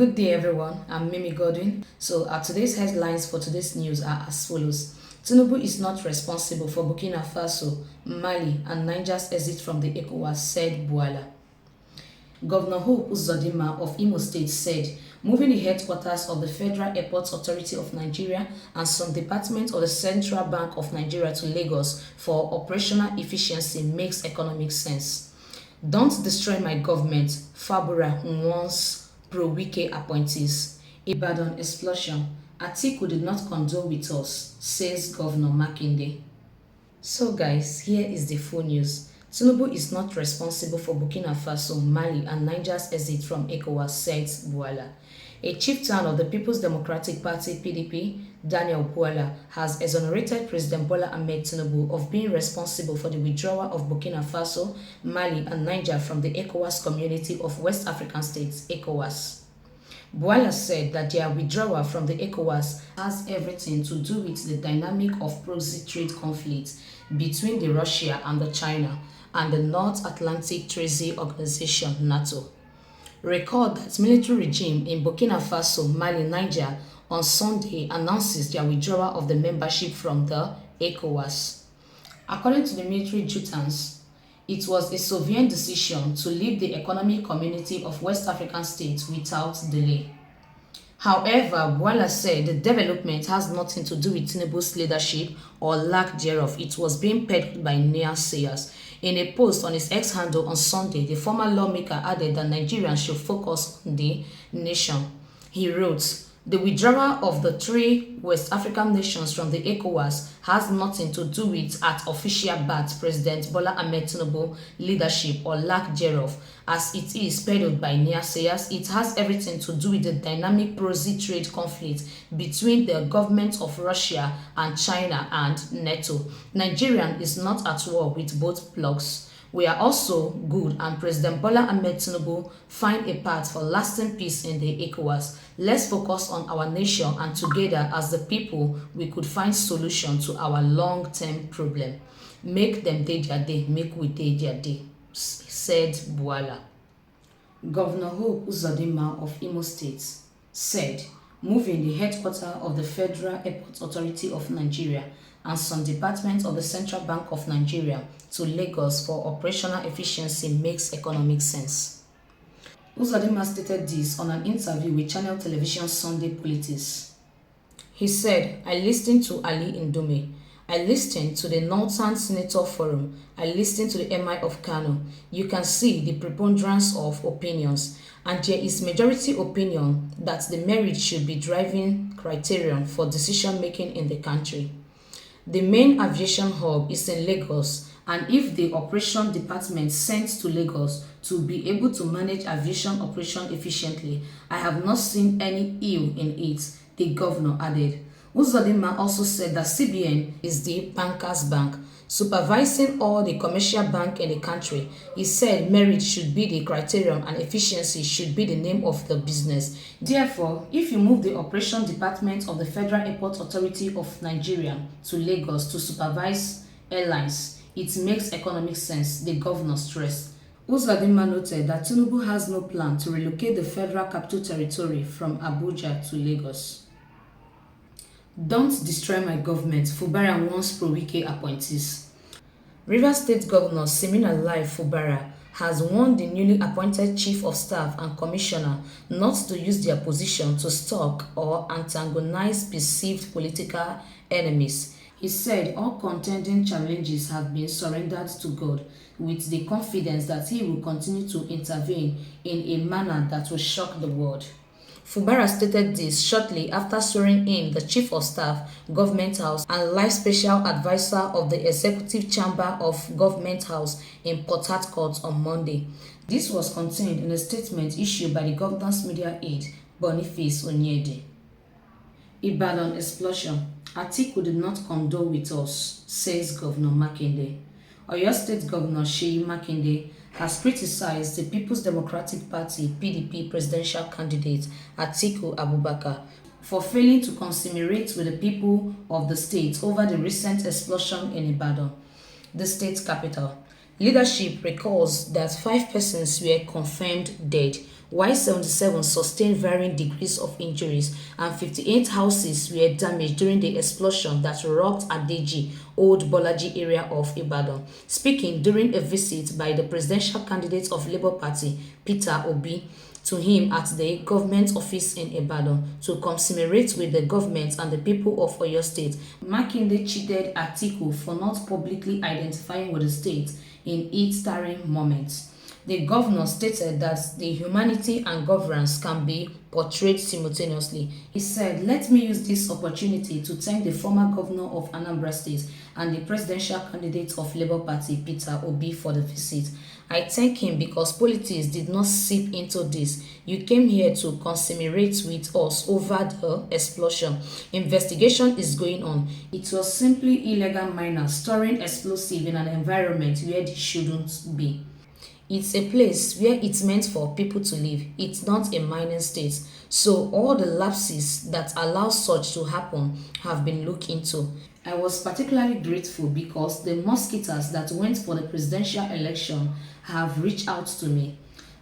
Good day, everyone. I'm Mimi Godwin. Today's headlines for today's news are as follows. Tinubu is not responsible for Burkina Faso, Mali, and Niger's exit from the ECOWAS, said Bouala. Governor Hope Uzodinma of Imo State said moving the headquarters of the Federal Airports Authority of Nigeria and some departments of the Central Bank of Nigeria to Lagos for operational efficiency makes economic sense. Don't destroy my government, Fabura warns pro-Wike appointees. Ibadan explosion. Atiku did not condole with us, says Governor Makinde. So guys, here is the full news. Tinubu is not responsible for Burkina Faso, Mali, and Niger's exit from ECOWAS, says Bouala. A chieftain of the People's Democratic Party (PDP), Daniel Bouala, has exonerated President Bola Ahmed Tinubu of being responsible for the withdrawal of Burkina Faso, Mali, and Niger from the ECOWAS Community of West African States (ECOWAS). Bouala said that their withdrawal from the ECOWAS has everything to do with the dynamic of proxy trade conflict between the Russia and the China and the North Atlantic Treaty Organization (NATO). Recall that military regime in Burkina Faso, Mali, Niger on Sunday announces their withdrawal of the membership from the ECOWAS. According to the military juntas, it was a sovereign decision to leave the Economic Community of West African States without delay. However, Bouala said the development has nothing to do with Tinubu's leadership or lack thereof. It was being peddled by naysayers. In a post on his X handle on Sunday, the former lawmaker added that Nigerians should focus on the nation. He wrote, "The withdrawal of the three West African nations from the ECOWAS has nothing to do with at official bat President Bola Ahmed Tinubu leadership or lack thereof. As it is peddled by naysayers, it has everything to do with the dynamic proxy trade conflict between the governments of Russia and China and NATO. Nigeria is not at war with both blocs. We are also good and President Bola Ahmed Tinubu find a path for lasting peace in the ECOWAS. Let's focus on our nation and together as the people we could find solution to our long-term problem. Make them day their day, make we day their day," said Bouala. Governor Hope Uzodinma of Imo State said moving the headquarters of the Federal Airports Authority of Nigeria and some departments of the Central Bank of Nigeria to Lagos for operational efficiency makes economic sense. Uzodinma stated this on an interview with Channel Television Sunday Politics. He said, "I listened to Ali Indome. I listened to the Northern Senator Forum. I listened to the Emir of Kano. You can see the preponderance of opinions, and there is majority opinion that the merit should be driving criterion for decision-making in the country. The main aviation hub is in Lagos, and if the operation department sent to Lagos to be able to manage aviation operation efficiently, I have not seen any ill in it," the governor added. Uzodinma also said that CBN is the bankers' bank, supervising all the commercial banks in the country. He said merit should be the criterion and efficiency should be the name of the business. Therefore, if you move the operation department of the Federal Airport Authority of Nigeria to Lagos to supervise airlines, it makes economic sense, the governor stressed. Uzodinma noted that Tinubu has no plan to relocate the Federal Capital Territory from Abuja to Lagos. Don't destroy my government, Fubara warns pro-Wike appointees. Rivers State Governor Siminalayi Fubara has warned the newly appointed Chief of Staff and Commissioner not to use their position to stalk or antagonize perceived political enemies. He said all contending challenges have been surrendered to God, with the confidence that he will continue to intervene in a manner that will shock the world. Fubara stated this shortly after swearing in the Chief of Staff, Government House, and Life Special Advisor of the Executive Chamber of Government House in Port Harcourt on Monday. This was contained in a statement issued by the governor's media aide, Boniface Onyede. Ibadan explosion. Atiku did not condole with us, says Governor Makinde. Oyo State Governor Seyi Makinde has criticized the People's Democratic Party (PDP) presidential candidate Atiku Abubakar for failing to commiserate with the people of the state over the recent explosion in Ibadan, the state capital. Leadership recalls that 5 persons were confirmed dead, while 77 sustained varying degrees of injuries, and 58 houses were damaged during the explosion that rocked Adeji, Old Bolaji area of Ibadan. Speaking during a visit by the presidential candidate of Labour Party, Peter Obi, to him at the government office in Ibadan to commemorate with the government and the people of Oyo State, Makinde chided Atiku for not publicly identifying with the state in its stirring moments. The governor stated that the humanity and governance can be portrayed simultaneously. He said, "Let me use this opportunity to thank the former governor of Anambra State and the presidential candidate of Labour Party, Peter Obi, for the visit. I thank him because politics did not seep into this. You came here to commemorate with us over the explosion. Investigation is going on. It was simply illegal miners storing explosive in an environment where they shouldn't be. It's a place where it's meant for people to live. It's not a mining state. So all the lapses that allow such to happen have been looked into. I was particularly grateful because the mosquitoes that went for the presidential election have reached out to me.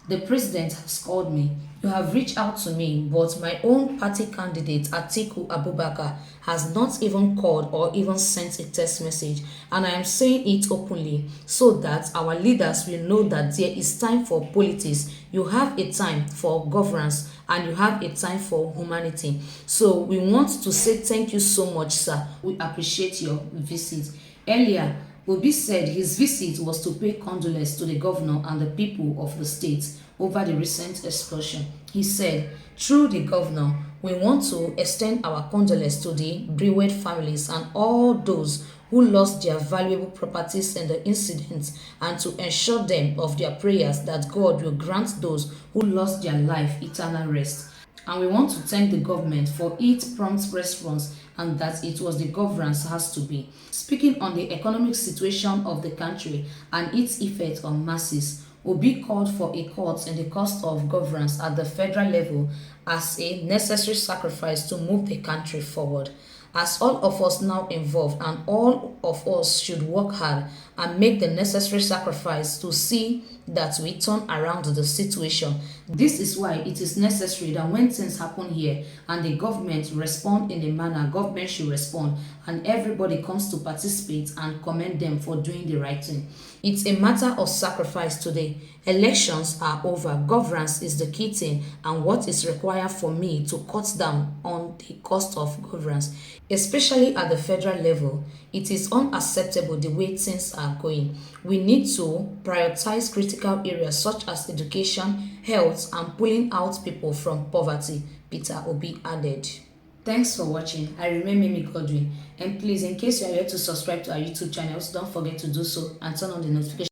The president has called me. You have reached out to me, but my own party candidate, Atiku Abubakar, has not even called or even sent a text message. And I am saying it openly so that our leaders will know that there is time for politics. You have a time for governance and you have a time for humanity. So we want to say thank you so much, sir. We appreciate your visit." Earlier, Obi said his visit was to pay condolence to the governor and the people of the state over the recent explosion. He said, "Through the governor, we want to extend our condolence to the bereaved families and all those who lost their valuable properties in the incident and to assure them of their prayers that God will grant those who lost their life eternal rest. And we want to thank the government for its prompt response and that it was the governance has to be." Speaking on the economic situation of the country and its effect on masses, Obi called for a cut in the cost of governance at the federal level as a necessary sacrifice to move the country forward. As all of us now involved and all of us should work hard and make the necessary sacrifice to see that we turn around the situation. This is why it is necessary that when things happen here and the government respond in the manner government should respond and everybody comes to participate and commend them for doing the right thing. It's a matter of sacrifice today. Elections are over. Governance is the key thing and what is required for me to cut down on the cost of governance, especially at the federal level. It is unacceptable the way things are going. We need to prioritize critical areas such as education, health, and pulling out people from poverty, Peter Obi added. Thanks for watching. I remain Mimi Godwin. And please, in case you are yet to subscribe to our YouTube channel, don't forget to do so and turn on the notification